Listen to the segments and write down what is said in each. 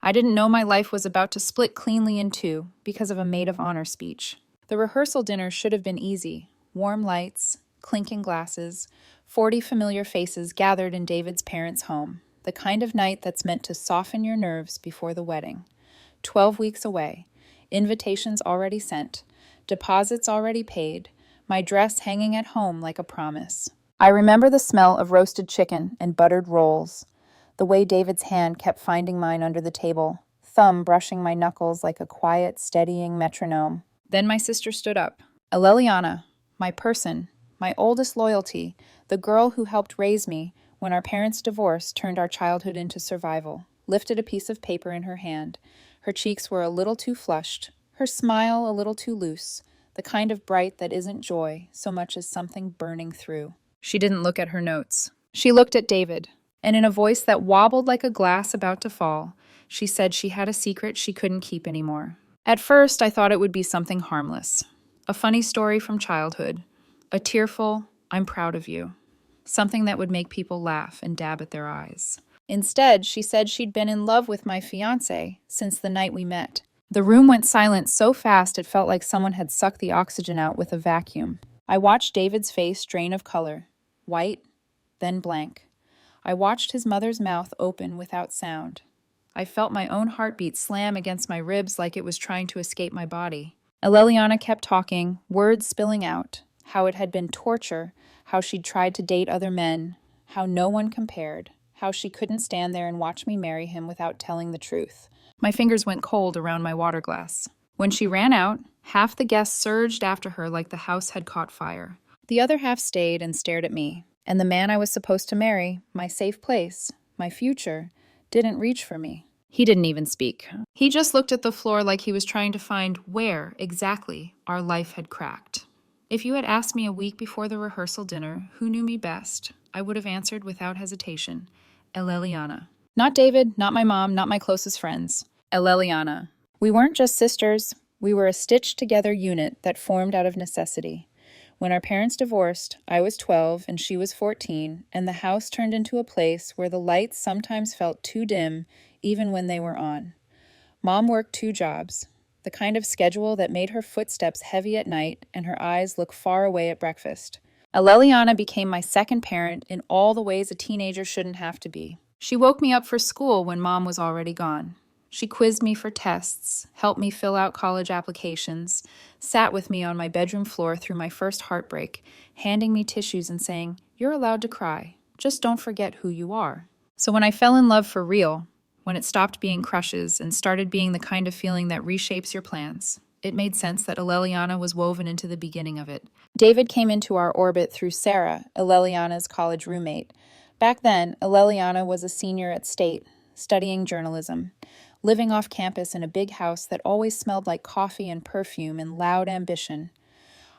I didn't know my life was about to split cleanly in two because of a maid of honor speech. The rehearsal dinner should have been easy. Warm lights, clinking glasses, 40 familiar faces gathered in David's parents' home. The kind of night that's meant to soften your nerves before the wedding. 12 weeks away. Invitations already sent. Deposits already paid. My dress hanging at home like a promise. I remember the smell of roasted chicken and buttered rolls. The way David's hand kept finding mine under the table, thumb brushing my knuckles like a quiet, steadying metronome. Then my sister stood up. Eleliana, my person, my oldest loyalty, the girl who helped raise me when our parents' divorce turned our childhood into survival, lifted a piece of paper in her hand. Her cheeks were a little too flushed, her smile a little too loose, the kind of bright that isn't joy so much as something burning through. She didn't look at her notes. She looked at David, and in a voice that wobbled like a glass about to fall, she said she had a secret she couldn't keep anymore. At first, I thought it would be something harmless. A funny story from childhood. A tearful, "I'm proud of you." Something that would make people laugh and dab at their eyes. Instead, she said she'd been in love with my fiancé since the night we met. The room went silent so fast it felt like someone had sucked the oxygen out with a vacuum. I watched David's face drain of color, white, then blank. I watched his mother's mouth open without sound. I felt my own heartbeat slam against my ribs like it was trying to escape my body. Eleliana kept talking, words spilling out, how it had been torture, how she'd tried to date other men, how no one compared, how she couldn't stand there and watch me marry him without telling the truth. My fingers went cold around my water glass. When she ran out, half the guests surged after her like the house had caught fire. The other half stayed and stared at me, and the man I was supposed to marry, my safe place, my future, didn't reach for me. He didn't even speak. He just looked at the floor like he was trying to find where, exactly, our life had cracked. If you had asked me a week before the rehearsal dinner who knew me best, I would have answered without hesitation, Eleliana. Not David, not my mom, not my closest friends. Eleliana. We weren't just sisters, we were a stitched-together unit that formed out of necessity. When our parents divorced, I was 12 and she was 14, and the house turned into a place where the lights sometimes felt too dim, even when they were on. Mom worked 2 jobs, the kind of schedule that made her footsteps heavy at night and her eyes look far away at breakfast. Eleliana became my second parent in all the ways a teenager shouldn't have to be. She woke me up for school when Mom was already gone. She quizzed me for tests, helped me fill out college applications, sat with me on my bedroom floor through my first heartbreak, handing me tissues and saying, "You're allowed to cry. Just don't forget who you are." So when I fell in love for real, when it stopped being crushes and started being the kind of feeling that reshapes your plans, it made sense that Eleliana was woven into the beginning of it. David came into our orbit through Sarah, Eleliana's college roommate. Back then, Eleliana was a senior at State, studying journalism, living off campus in a big house that always smelled like coffee and perfume and loud ambition.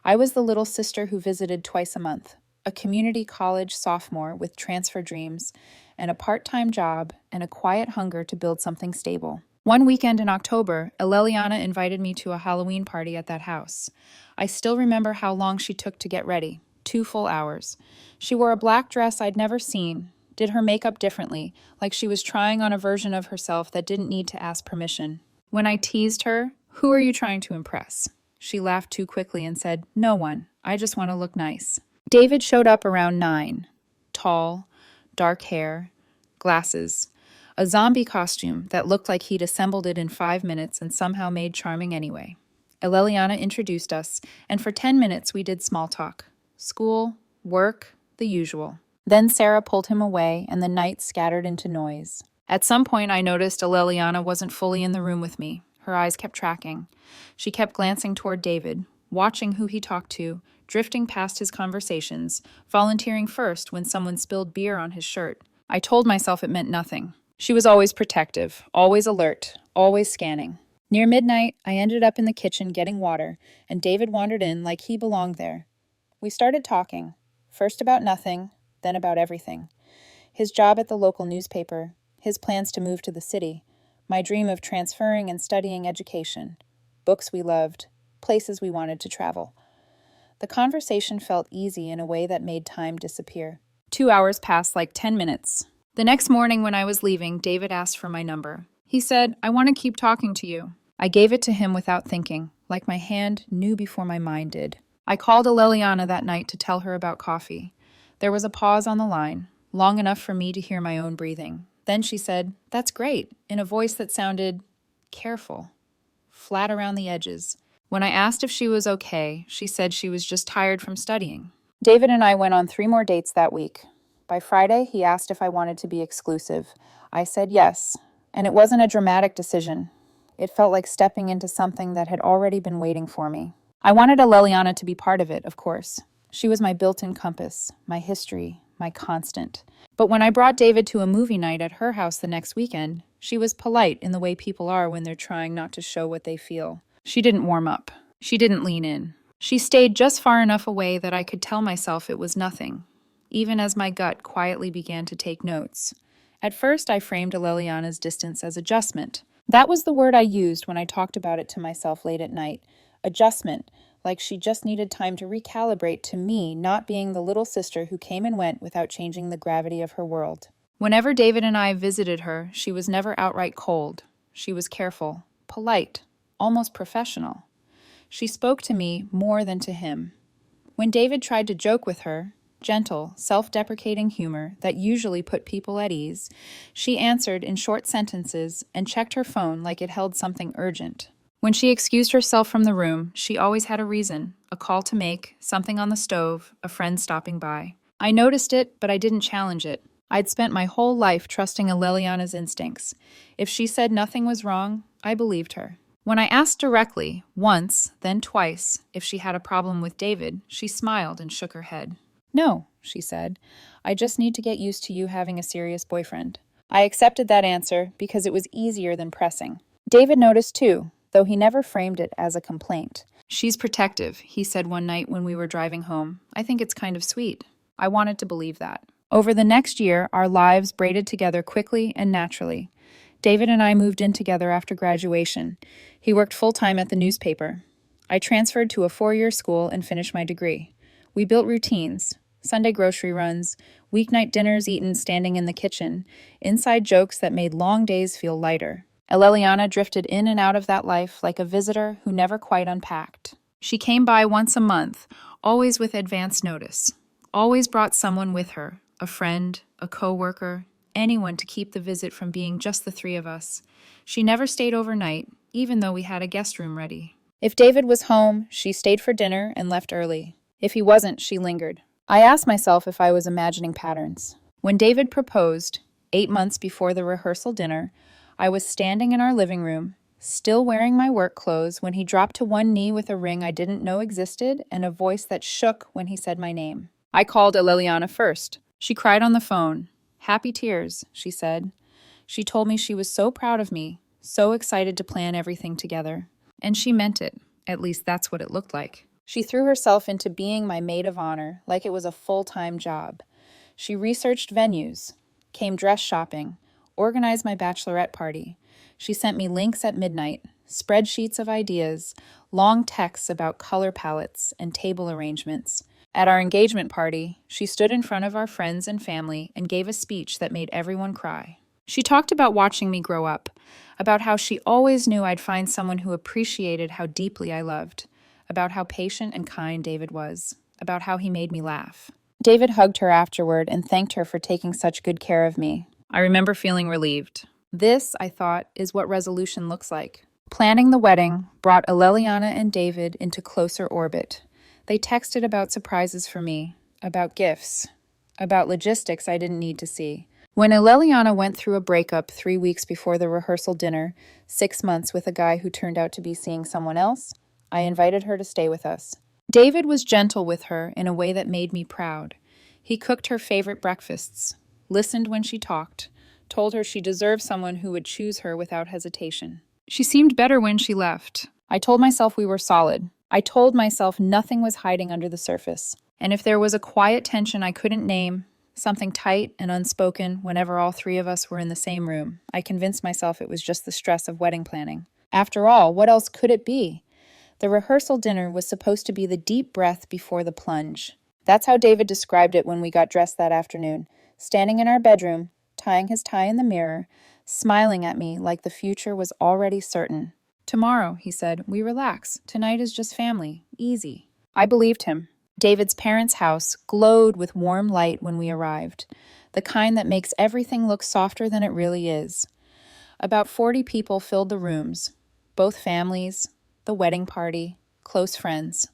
I was the little sister who visited twice a month, a community college sophomore with transfer dreams, and a part-time job and a quiet hunger to build something stable. One weekend in October, Eleliana invited me to a Halloween party at that house. I still remember how long she took to get ready, 2 full hours. She wore a black dress I'd never seen, did her makeup differently, like she was trying on a version of herself that didn't need to ask permission. When I teased her, "Who are you trying to impress?" she laughed too quickly and said, "No one. I just want to look nice." David showed up around 9. Tall, dark hair, glasses, a zombie costume that looked like he'd assembled it in 5 minutes and somehow made charming anyway. Eleliana introduced us, and for 10 minutes we did small talk. School, work, the usual. Then Sarah pulled him away, and the night scattered into noise. At some point, I noticed Eleliana wasn't fully in the room with me. Her eyes kept tracking. She kept glancing toward David, watching who he talked to, drifting past his conversations, volunteering first when someone spilled beer on his shirt. I told myself it meant nothing. She was always protective, always alert, always scanning. Near midnight, I ended up in the kitchen getting water, and David wandered in like he belonged there. We started talking, first about nothing, then about everything. His job at the local newspaper, his plans to move to the city, my dream of transferring and studying education, books we loved, places we wanted to travel. The conversation felt easy in a way that made time disappear. 2 hours passed like 10 minutes. The next morning when I was leaving, David asked for my number. He said, "I want to keep talking to you." I gave it to him without thinking, like my hand knew before my mind did. I called Liliana that night to tell her about coffee. There was a pause on the line, long enough for me to hear my own breathing. Then she said, "That's great," in a voice that sounded careful, flat around the edges. When I asked if she was okay, she said she was just tired from studying. David and I went on 3 more dates that week. By Friday, he asked if I wanted to be exclusive. I said yes, and it wasn't a dramatic decision. It felt like stepping into something that had already been waiting for me. I wanted Liliana to be part of it, of course. She was my built-in compass, my history, my constant. But when I brought David to a movie night at her house the next weekend, she was polite in the way people are when they're trying not to show what they feel. She didn't warm up. She didn't lean in. She stayed just far enough away that I could tell myself it was nothing, even as my gut quietly began to take notes. At first, I framed Liliana's distance as adjustment. That was the word I used when I talked about it to myself late at night. Adjustment, like she just needed time to recalibrate to me not being the little sister who came and went without changing the gravity of her world. Whenever David and I visited her, she was never outright cold. She was careful, polite, almost professional. She spoke to me more than to him. When David tried to joke with her, gentle, self-deprecating humor that usually put people at ease, she answered in short sentences and checked her phone like it held something urgent. When she excused herself from the room, she always had a reason, a call to make, something on the stove, a friend stopping by. I noticed it, but I didn't challenge it. I'd spent my whole life trusting Liliana's instincts. If she said nothing was wrong, I believed her. When I asked directly, once, then twice, if she had a problem with David, she smiled and shook her head. "No," she said. "I just need to get used to you having a serious boyfriend." I accepted that answer because it was easier than pressing. David noticed too, though he never framed it as a complaint. "She's protective," he said one night when we were driving home. "I think it's kind of sweet." I wanted to believe that. Over the next year, our lives braided together quickly and naturally. David and I moved in together after graduation. He worked full-time at the newspaper. I transferred to a 4-year school and finished my degree. We built routines, Sunday grocery runs, weeknight dinners eaten standing in the kitchen, inside jokes that made long days feel lighter. Liliana drifted in and out of that life like a visitor who never quite unpacked. She came by once a month, always with advance notice. Always brought someone with her, a friend, a coworker, anyone to keep the visit from being just the 3 of us. She never stayed overnight, even though we had a guest room ready. If David was home, she stayed for dinner and left early. If he wasn't, she lingered. I asked myself if I was imagining patterns. When David proposed, 8 months before the rehearsal dinner, I was standing in our living room, still wearing my work clothes, when he dropped to one knee with a ring I didn't know existed and a voice that shook when he said my name. I called Liliana first. She cried on the phone. "Happy tears," she said. She told me she was so proud of me, so excited to plan everything together. And she meant it. At least that's what it looked like. She threw herself into being my maid of honor like it was a full-time job. She researched venues, came dress shopping, organized my bachelorette party. She sent me links at midnight, spreadsheets of ideas, long texts about color palettes and table arrangements. At our engagement party, she stood in front of our friends and family and gave a speech that made everyone cry. She talked about watching me grow up, about how she always knew I'd find someone who appreciated how deeply I loved, about how patient and kind David was, about how he made me laugh. David hugged her afterward and thanked her for taking such good care of me. I remember feeling relieved. This, I thought, is what resolution looks like. Planning the wedding brought Liliana and David into closer orbit. They texted about surprises for me, about gifts, about logistics I didn't need to see. When Liliana went through a breakup 3 weeks before the rehearsal dinner, 6 months with a guy who turned out to be seeing someone else, I invited her to stay with us. David was gentle with her in a way that made me proud. He cooked her favorite breakfasts, listened when she talked, told her she deserved someone who would choose her without hesitation. She seemed better when she left. I told myself we were solid. I told myself nothing was hiding under the surface. And if there was a quiet tension I couldn't name, something tight and unspoken whenever all 3 of us were in the same room, I convinced myself it was just the stress of wedding planning. After all, what else could it be? The rehearsal dinner was supposed to be the deep breath before the plunge. That's how David described it when we got dressed that afternoon, standing in our bedroom, tying his tie in the mirror, smiling at me like the future was already certain. "Tomorrow," he said, "we relax. Tonight is just family. Easy." I believed him. David's parents' house glowed with warm light when we arrived, the kind that makes everything look softer than it really is. About 40 people filled the rooms, both families, the wedding party, close friends.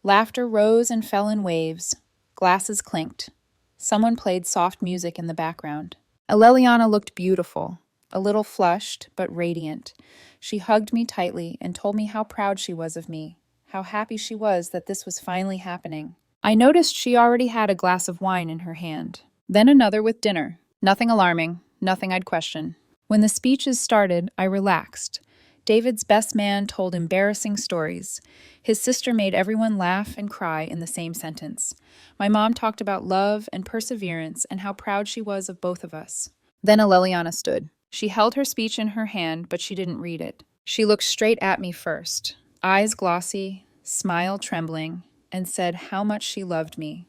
Laughter rose and fell in waves. Glasses clinked. Someone played soft music in the background. Aleliana looked beautiful, a little flushed, but radiant. She hugged me tightly and told me how proud she was of me, how happy she was that this was finally happening. I noticed she already had a glass of wine in her hand, then another with dinner. Nothing alarming, nothing I'd question. When the speeches started, I relaxed. David's best man told embarrassing stories. His sister made everyone laugh and cry in the same sentence. My mom talked about love and perseverance and how proud she was of both of us. Then Aleliana stood. She held her speech in her hand, but she didn't read it. She looked straight at me first, eyes glossy, smile trembling, and said how much she loved me,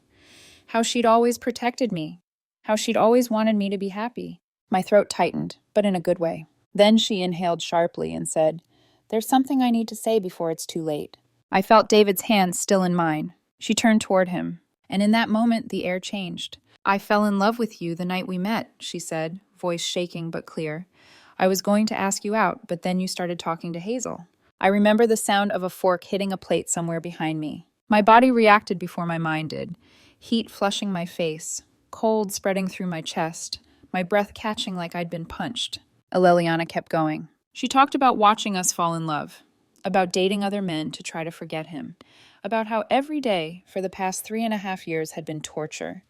how she'd always protected me, how she'd always wanted me to be happy. My throat tightened, but in a good way. Then she inhaled sharply and said, "There's something I need to say before it's too late." I felt David's hand still in mine. She turned toward him, and in that moment the air changed. "I fell in love with you the night we met," she said, voice shaking but clear. "I was going to ask you out, but then you started talking to Hazel." I remember the sound of a fork hitting a plate somewhere behind me. My body reacted before my mind did, heat flushing my face, cold spreading through my chest, my breath catching like I'd been punched. Aleliana kept going. She talked about watching us fall in love, about dating other men to try to forget him, about how every day for the past 3.5 years had been torture,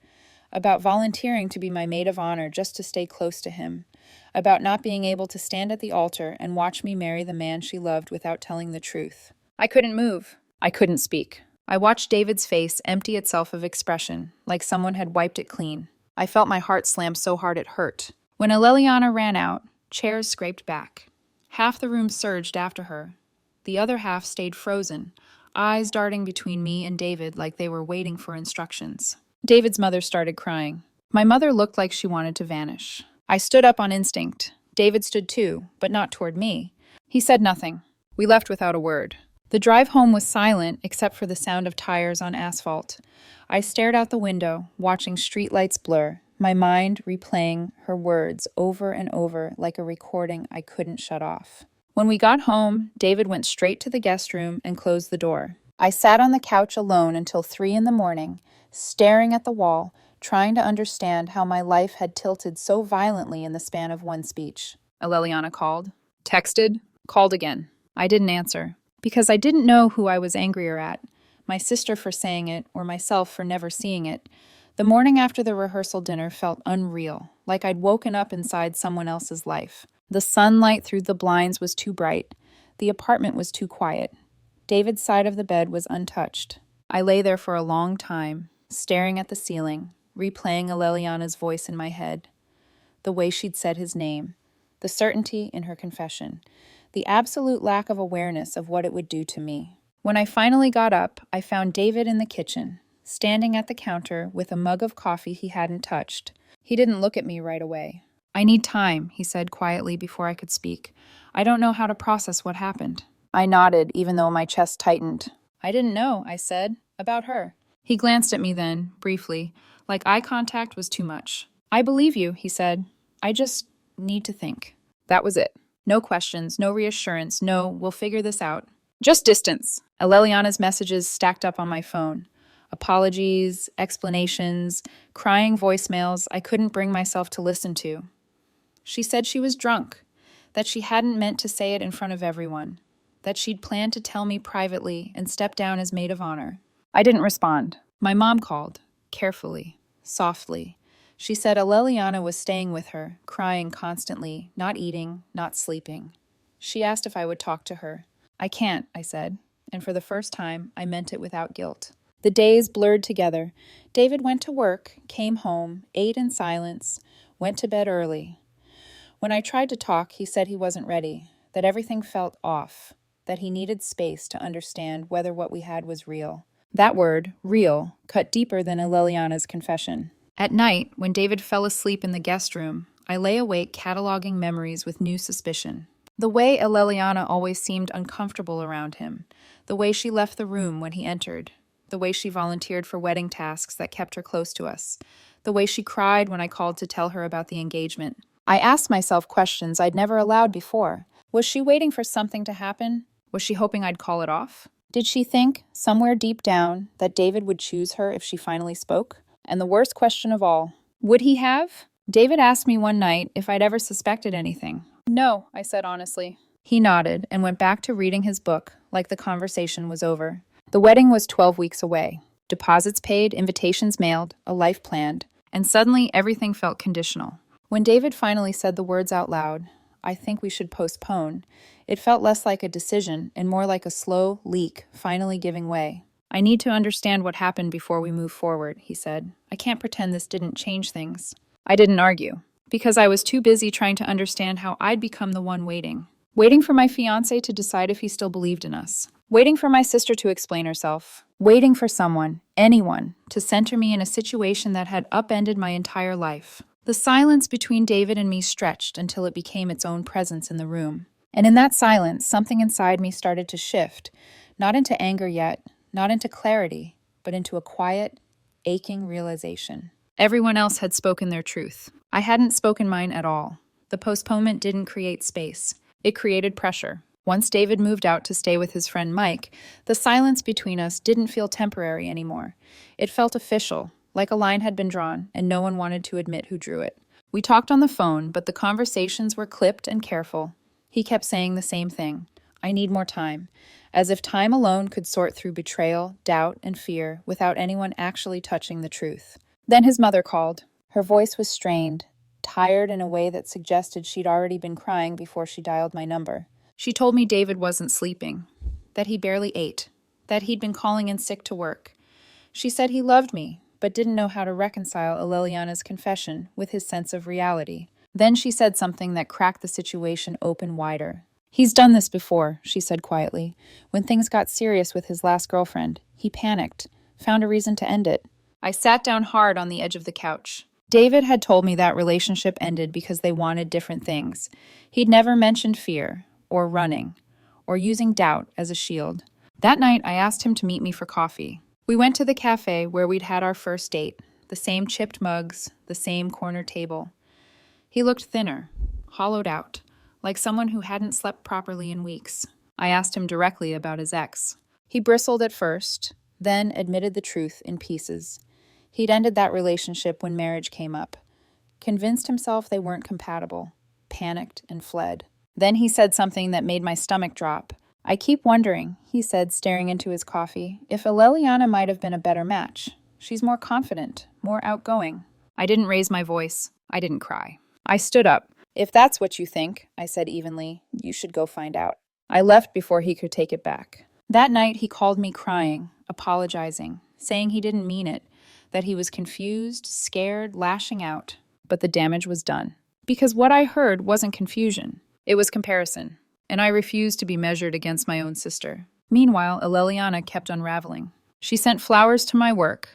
about volunteering to be my maid of honor just to stay close to him, about not being able to stand at the altar and watch me marry the man she loved without telling the truth. I couldn't move. I couldn't speak. I watched David's face empty itself of expression, like someone had wiped it clean. I felt my heart slam so hard it hurt. When Aleliana ran out, chairs scraped back. Half the room surged after her. The other half stayed frozen, eyes darting between me and David like they were waiting for instructions. David's mother started crying. My mother looked like she wanted to vanish. I stood up on instinct. David stood too, but not toward me. He said nothing. We left without a word. The drive home was silent except for the sound of tires on asphalt. I stared out the window, watching streetlights blur, my mind replaying her words over and over like a recording I couldn't shut off. When we got home, David went straight to the guest room and closed the door. I sat on the couch alone until 3 a.m, staring at the wall, trying to understand how my life had tilted so violently in the span of one speech. Aleliana called, texted, called again. I didn't answer, because I didn't know who I was angrier at, my sister for saying it or myself for never seeing it. The morning after the rehearsal dinner felt unreal, like I'd woken up inside someone else's life. The sunlight through the blinds was too bright. The apartment was too quiet. David's side of the bed was untouched. I lay there for a long time, staring at the ceiling, replaying Aleliana's voice in my head, the way she'd said his name, the certainty in her confession, the absolute lack of awareness of what it would do to me. When I finally got up, I found David in the kitchen, standing at the counter with a mug of coffee he hadn't touched. He didn't look at me right away. "I need time," he said quietly before I could speak. "I don't know how to process what happened." I nodded, even though my chest tightened. "I didn't know," I said, "about her." He glanced at me then, briefly, like eye contact was too much. "I believe you," he said. "I just need to think." That was it. No questions, no reassurance, no, "we'll figure this out." Just distance. Aleliana's messages stacked up on my phone. Apologies, explanations, crying voicemails I couldn't bring myself to listen to. She said she was drunk, that she hadn't meant to say it in front of everyone, that she'd planned to tell me privately and step down as maid of honor. I didn't respond. My mom called, carefully, softly. She said Aleliana was staying with her, crying constantly, not eating, not sleeping. She asked if I would talk to her. "I can't," I said, and for the first time, I meant it without guilt. The days blurred together. David went to work, came home, ate in silence, went to bed early. When I tried to talk, he said he wasn't ready, that everything felt off, that he needed space to understand whether what we had was real. That word, real, cut deeper than Aleliana's confession. At night, when David fell asleep in the guest room, I lay awake cataloging memories with new suspicion. The way Eleliana always seemed uncomfortable around him, the way she left the room when he entered, the way she volunteered for wedding tasks that kept her close to us, the way she cried when I called to tell her about the engagement. I asked myself questions I'd never allowed before. Was she waiting for something to happen? Was she hoping I'd call it off? Did she think, somewhere deep down, that David would choose her if she finally spoke? And the worst question of all, would he have? David asked me one night if I'd ever suspected anything. No, I said honestly. He nodded and went back to reading his book, like the conversation was over. The wedding was 12 weeks away. Deposits paid, invitations mailed, a life planned, and suddenly everything felt conditional. When David finally said the words out loud, I think we should postpone, it felt less like a decision and more like a slow leak finally giving way. I need to understand what happened before we move forward, he said. I can't pretend this didn't change things. I didn't argue, because I was too busy trying to understand how I'd become the one waiting. Waiting for my fiancé to decide if he still believed in us. Waiting for my sister to explain herself. Waiting for someone, anyone, to center me in a situation that had upended my entire life. The silence between David and me stretched until it became its own presence in the room. And in that silence, something inside me started to shift, not into anger yet, not into clarity, but into a quiet, aching realization. Everyone else had spoken their truth. I hadn't spoken mine at all. The postponement didn't create space. It created pressure. Once David moved out to stay with his friend Mike, the silence between us didn't feel temporary anymore. It felt official, like a line had been drawn, and no one wanted to admit who drew it. We talked on the phone, but the conversations were clipped and careful. He kept saying the same thing. I need more time. As if time alone could sort through betrayal, doubt, and fear without anyone actually touching the truth. Then his mother called. Her voice was strained, tired in a way that suggested she'd already been crying before she dialed my number. She told me David wasn't sleeping, that he barely ate, that he'd been calling in sick to work. She said he loved me, but didn't know how to reconcile Eleliana's confession with his sense of reality. Then she said something that cracked the situation open wider. He's done this before, she said quietly. When things got serious with his last girlfriend, he panicked, found a reason to end it. I sat down hard on the edge of the couch. David had told me that relationship ended because they wanted different things. He'd never mentioned fear, or running, or using doubt as a shield. That night, I asked him to meet me for coffee. We went to the cafe where we'd had our first date, the same chipped mugs, the same corner table. He looked thinner, hollowed out, like someone who hadn't slept properly in weeks. I asked him directly about his ex. He bristled at first, then admitted the truth in pieces. He'd ended that relationship when marriage came up, convinced himself they weren't compatible, panicked and fled. Then he said something that made my stomach drop. I keep wondering, he said, staring into his coffee, if Eleliana might have been a better match. She's more confident, more outgoing. I didn't raise my voice. I didn't cry. I stood up. If that's what you think, I said evenly, you should go find out. I left before he could take it back. That night he called me crying, apologizing, saying he didn't mean it, that he was confused, scared, lashing out. But the damage was done. Because what I heard wasn't confusion. It was comparison. And I refused to be measured against my own sister. Meanwhile, Eleliana kept unraveling. She sent flowers to my work,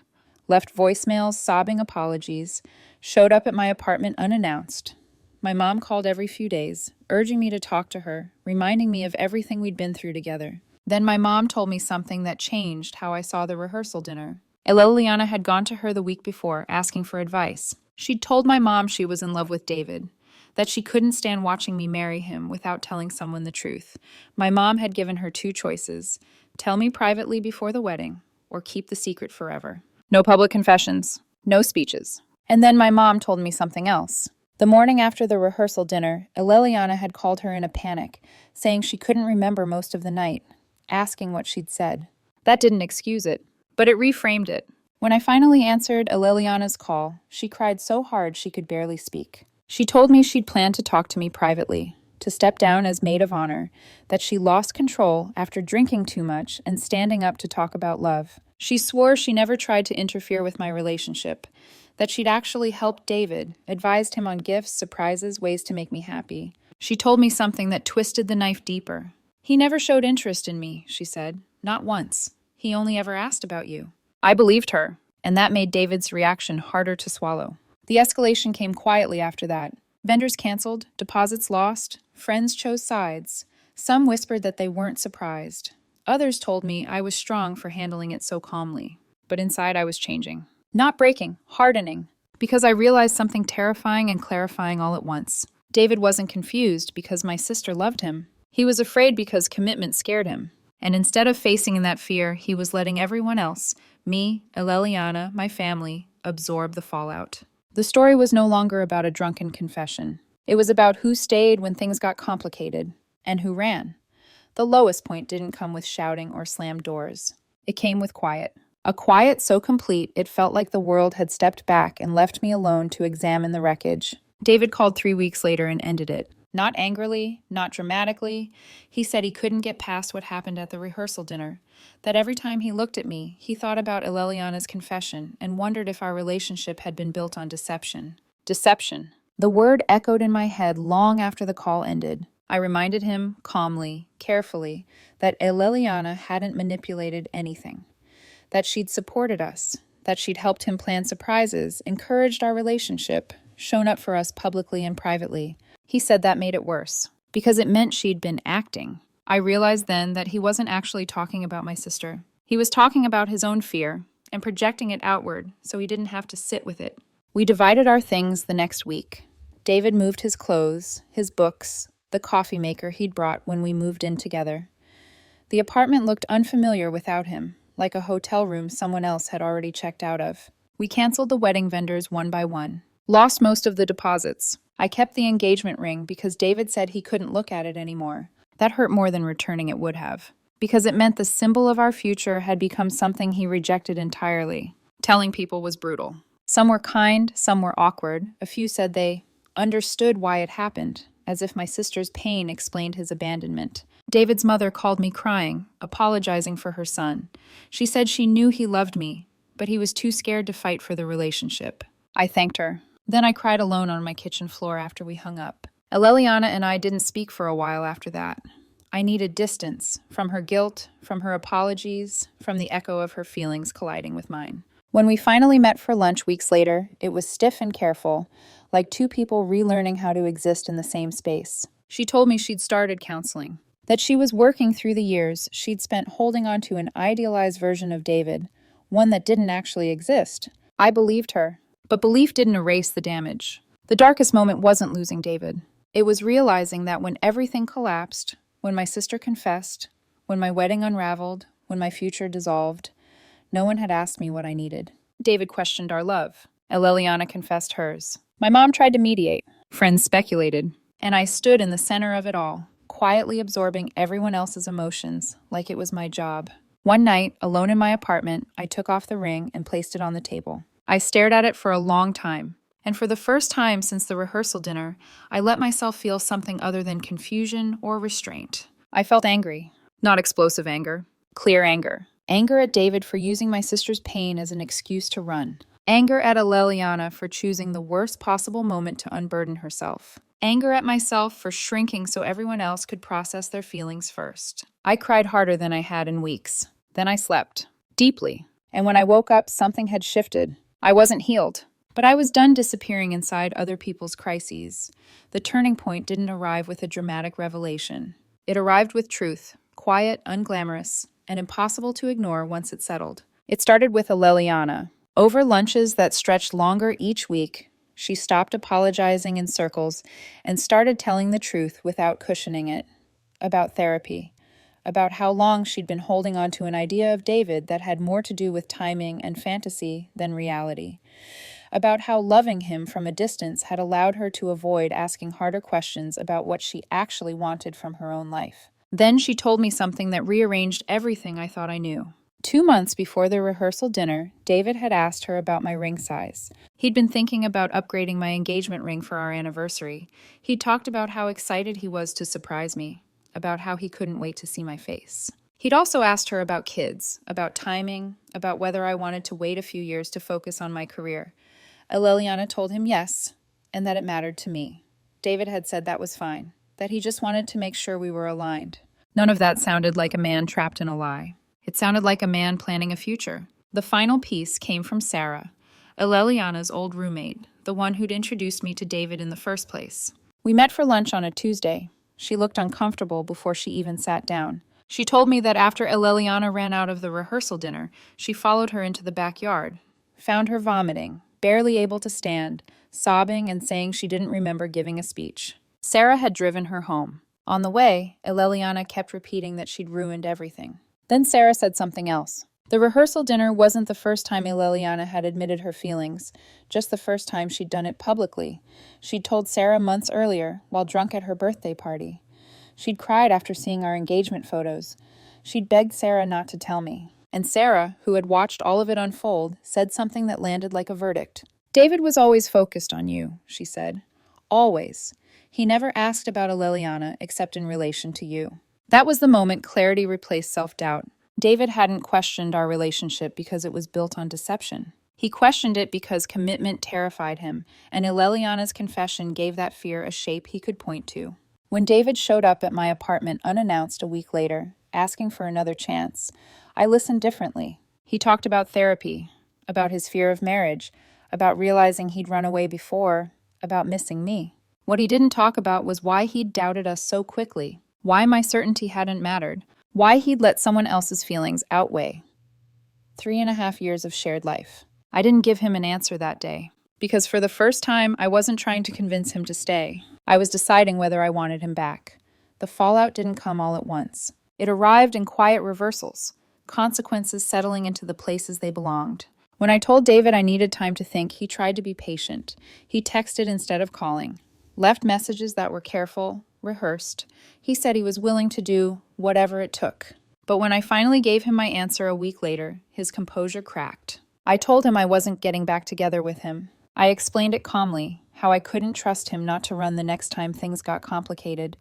left voicemails sobbing apologies, showed up at my apartment unannounced. My mom called every few days, urging me to talk to her, reminding me of everything we'd been through together. Then my mom told me something that changed how I saw the rehearsal dinner. Eleliana had gone to her the week before, asking for advice. She'd told my mom she was in love with David, that she couldn't stand watching me marry him without telling someone the truth. My mom had given her two choices: tell me privately before the wedding, or keep the secret forever. No public confessions, no speeches. And then my mom told me something else. The morning after the rehearsal dinner, Eleliana had called her in a panic, saying she couldn't remember most of the night, asking what she'd said. That didn't excuse it, but it reframed it. When I finally answered Eleliana's call, she cried so hard she could barely speak. She told me she'd planned to talk to me privately, to step down as maid of honor, that she lost control after drinking too much and standing up to talk about love. She swore she never tried to interfere with my relationship, that she'd actually helped David, advised him on gifts, surprises, ways to make me happy. She told me something that twisted the knife deeper. He never showed interest in me, she said. Not once. He only ever asked about you. I believed her, and that made David's reaction harder to swallow. The escalation came quietly after that. Vendors canceled, deposits lost, friends chose sides. Some whispered that they weren't surprised. Others told me I was strong for handling it so calmly. But inside I was changing. Not breaking, hardening. Because I realized something terrifying and clarifying all at once. David wasn't confused because my sister loved him. He was afraid because commitment scared him. And instead of facing that fear, he was letting everyone else, me, Eleliana, my family, absorb the fallout. The story was no longer about a drunken confession. It was about who stayed when things got complicated, and who ran. The lowest point didn't come with shouting or slammed doors. It came with quiet. A quiet so complete it felt like the world had stepped back and left me alone to examine the wreckage. David called 3 weeks later and ended it. Not angrily, not dramatically. He said he couldn't get past what happened at the rehearsal dinner. That every time he looked at me, he thought about Eleliana's confession and wondered if our relationship had been built on deception. Deception. The word echoed in my head long after the call ended. I reminded him, calmly, carefully, that Eleliana hadn't manipulated anything. That she'd supported us. That she'd helped him plan surprises, encouraged our relationship, shown up for us publicly and privately. He said that made it worse, because it meant she'd been acting. I realized then that he wasn't actually talking about my sister. He was talking about his own fear and projecting it outward so he didn't have to sit with it. We divided our things the next week. David moved his clothes, his books, the coffee maker he'd brought when we moved in together. The apartment looked unfamiliar without him, like a hotel room someone else had already checked out of. We canceled the wedding vendors one by one. Lost most of the deposits. I kept the engagement ring because David said he couldn't look at it anymore. That hurt more than returning it would have, because it meant the symbol of our future had become something he rejected entirely. Telling people was brutal. Some were kind, some were awkward. A few said they understood why it happened, as if my sister's pain explained his abandonment. David's mother called me crying, apologizing for her son. She said she knew he loved me, but he was too scared to fight for the relationship. I thanked her. Then I cried alone on my kitchen floor after we hung up. Eleliana and I didn't speak for a while after that. I needed distance, from her guilt, from her apologies, from the echo of her feelings colliding with mine. When we finally met for lunch weeks later, it was stiff and careful, like two people relearning how to exist in the same space. She told me she'd started counseling, that she was working through the years she'd spent holding on to an idealized version of David, one that didn't actually exist. I believed her. But belief didn't erase the damage. The darkest moment wasn't losing David. It was realizing that when everything collapsed, when my sister confessed, when my wedding unraveled, when my future dissolved, no one had asked me what I needed. David questioned our love. Eleliana confessed hers. My mom tried to mediate. Friends speculated. And I stood in the center of it all, quietly absorbing everyone else's emotions like it was my job. One night, alone in my apartment, I took off the ring and placed it on the table. I stared at it for a long time, and for the first time since the rehearsal dinner, I let myself feel something other than confusion or restraint. I felt angry. Not explosive anger. Clear anger. Anger at David for using my sister's pain as an excuse to run. Anger at Eleliana for choosing the worst possible moment to unburden herself. Anger at myself for shrinking so everyone else could process their feelings first. I cried harder than I had in weeks. Then I slept. Deeply. And when I woke up, something had shifted. I wasn't healed, but I was done disappearing inside other people's crises. The turning point didn't arrive with a dramatic revelation. It arrived with truth, quiet, unglamorous, and impossible to ignore once it settled. It started with Eleliana. Over lunches that stretched longer each week, she stopped apologizing in circles and started telling the truth without cushioning it. About therapy. About how long she'd been holding on to an idea of David that had more to do with timing and fantasy than reality. About how loving him from a distance had allowed her to avoid asking harder questions about what she actually wanted from her own life. Then she told me something that rearranged everything I thought I knew. 2 months before the rehearsal dinner, David had asked her about my ring size. He'd been thinking about upgrading my engagement ring for our anniversary. He'd talked about how excited he was to surprise me. About how he couldn't wait to see my face. He'd also asked her about kids, about timing, about whether I wanted to wait a few years to focus on my career. Eleliana told him yes, and that it mattered to me. David had said that was fine, that he just wanted to make sure we were aligned. None of that sounded like a man trapped in a lie. It sounded like a man planning a future. The final piece came from Sarah, Eleliana's old roommate, the one who'd introduced me to David in the first place. We met for lunch on a Tuesday. She looked uncomfortable before she even sat down. She told me that after Eleliana ran out of the rehearsal dinner, she followed her into the backyard, found her vomiting, barely able to stand, sobbing and saying she didn't remember giving a speech. Sarah had driven her home. On the way, Eleliana kept repeating that she'd ruined everything. Then Sarah said something else. The rehearsal dinner wasn't the first time Eleliana had admitted her feelings, just the first time she'd done it publicly. She'd told Sarah months earlier, while drunk at her birthday party. She'd cried after seeing our engagement photos. She'd begged Sarah not to tell me. And Sarah, who had watched all of it unfold, said something that landed like a verdict. "David was always focused on you," she said. "Always. He never asked about Eleliana except in relation to you." That was the moment clarity replaced self-doubt. David hadn't questioned our relationship because it was built on deception. He questioned it because commitment terrified him, and Eleliana's confession gave that fear a shape he could point to. When David showed up at my apartment unannounced a week later, asking for another chance, I listened differently. He talked about therapy, about his fear of marriage, about realizing he'd run away before, about missing me. What he didn't talk about was why he'd doubted us so quickly, why my certainty hadn't mattered, why he'd let someone else's feelings outweigh 3.5 years of shared life. I didn't give him an answer that day, because for the first time, I wasn't trying to convince him to stay. I was deciding whether I wanted him back. The fallout didn't come all at once. It arrived in quiet reversals, consequences settling into the places they belonged. When I told David I needed time to think, he tried to be patient. He texted instead of calling, left messages that were careful, rehearsed. He said he was willing to do whatever it took. But when I finally gave him my answer a week later, his composure cracked. I told him I wasn't getting back together with him. I explained it calmly, how I couldn't trust him not to run the next time things got complicated,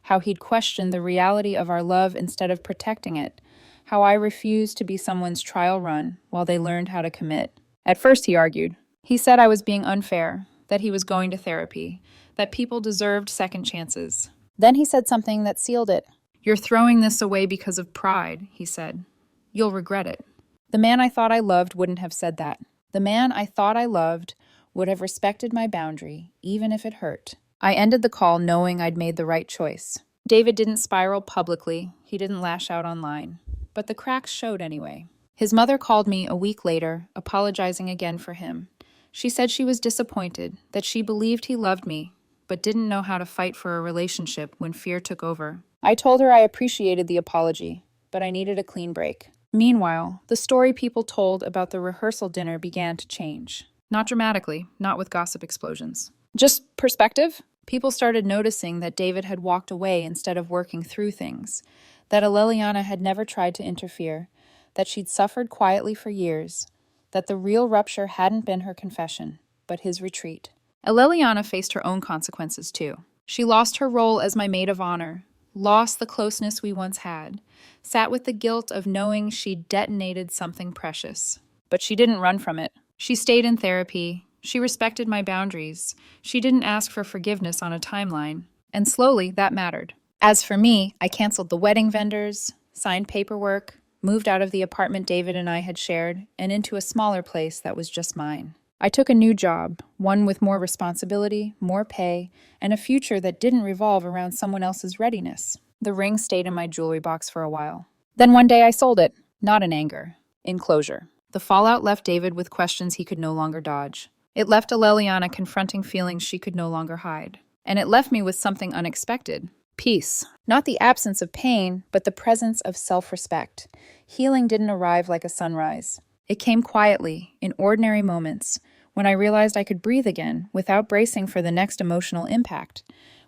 how he'd questioned the reality of our love instead of protecting it, how I refused to be someone's trial run while they learned how to commit. At first he argued. He said I was being unfair, that he was going to therapy, that people deserved second chances. Then he said something that sealed it. "You're throwing this away because of pride," he said. "You'll regret it." The man I thought I loved wouldn't have said that. The man I thought I loved would have respected my boundary, even if it hurt. I ended the call knowing I'd made the right choice. David didn't spiral publicly. He didn't lash out online. But the cracks showed anyway. His mother called me a week later, apologizing again for him. She said she was disappointed, that she believed he loved me, but didn't know how to fight for a relationship when fear took over. I told her I appreciated the apology, but I needed a clean break. Meanwhile, the story people told about the rehearsal dinner began to change. Not dramatically, not with gossip explosions. Just perspective. People started noticing that David had walked away instead of working through things, that Eleliana had never tried to interfere, that she'd suffered quietly for years, that the real rupture hadn't been her confession, but his retreat. Eleliana faced her own consequences too. She lost her role as my maid of honor, lost the closeness we once had, sat with the guilt of knowing she'd detonated something precious. But she didn't run from it. She stayed in therapy. She respected my boundaries. She didn't ask for forgiveness on a timeline. And slowly, that mattered. As for me, I canceled the wedding vendors, signed paperwork, moved out of the apartment David and I had shared, and into a smaller place that was just mine. I took a new job, one with more responsibility, more pay, and a future that didn't revolve around someone else's readiness. The ring stayed in my jewelry box for a while. Then one day I sold it, not in anger, in closure. The fallout left David with questions he could no longer dodge. It left Eleliana confronting feelings she could no longer hide. And it left me with something unexpected. Peace. Not the absence of pain, but the presence of self-respect. Healing didn't arrive like a sunrise. It came quietly, in ordinary moments, when I realized I could breathe again without bracing for the next emotional impact,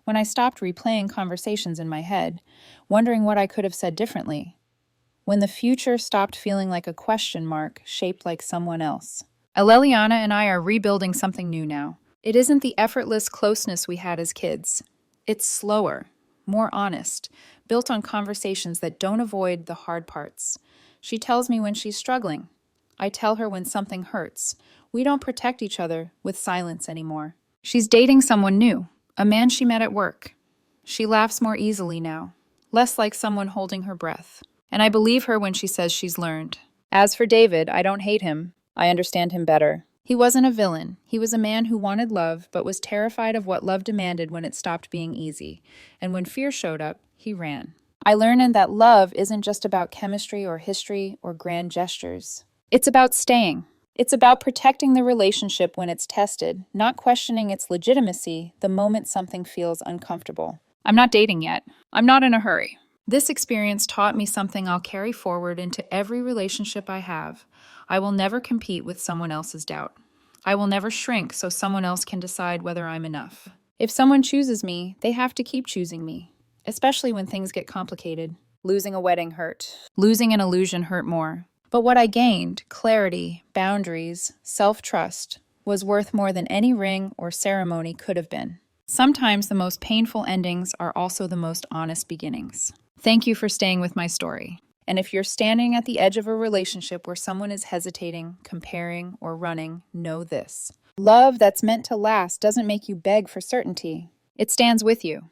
when I stopped replaying conversations in my head, wondering what I could have said differently, when the future stopped feeling like a question mark shaped like someone else. Eleliana and I are rebuilding something new now. It isn't the effortless closeness we had as kids. It's slower, more honest, built on conversations that don't avoid the hard parts. She tells me when she's struggling. I tell her when something hurts. We don't protect each other with silence anymore. She's dating someone new, a man she met at work. She laughs more easily now, less like someone holding her breath. And I believe her when she says she's learned. As for David, I don't hate him. I understand him better. He wasn't a villain. He was a man who wanted love, but was terrified of what love demanded when it stopped being easy. And when fear showed up, he ran. I learned that love isn't just about chemistry or history or grand gestures. It's about staying. It's about protecting the relationship when it's tested, not questioning its legitimacy the moment something feels uncomfortable. I'm not dating yet. I'm not in a hurry. This experience taught me something I'll carry forward into every relationship I have. I will never compete with someone else's doubt. I will never shrink so someone else can decide whether I'm enough. If someone chooses me, they have to keep choosing me, especially when things get complicated. Losing a wedding hurt. Losing an illusion hurt more. But what I gained, clarity, boundaries, self-trust, was worth more than any ring or ceremony could have been. Sometimes the most painful endings are also the most honest beginnings. Thank you for staying with my story. And if you're standing at the edge of a relationship where someone is hesitating, comparing, or running, know this. Love that's meant to last doesn't make you beg for certainty. It stands with you.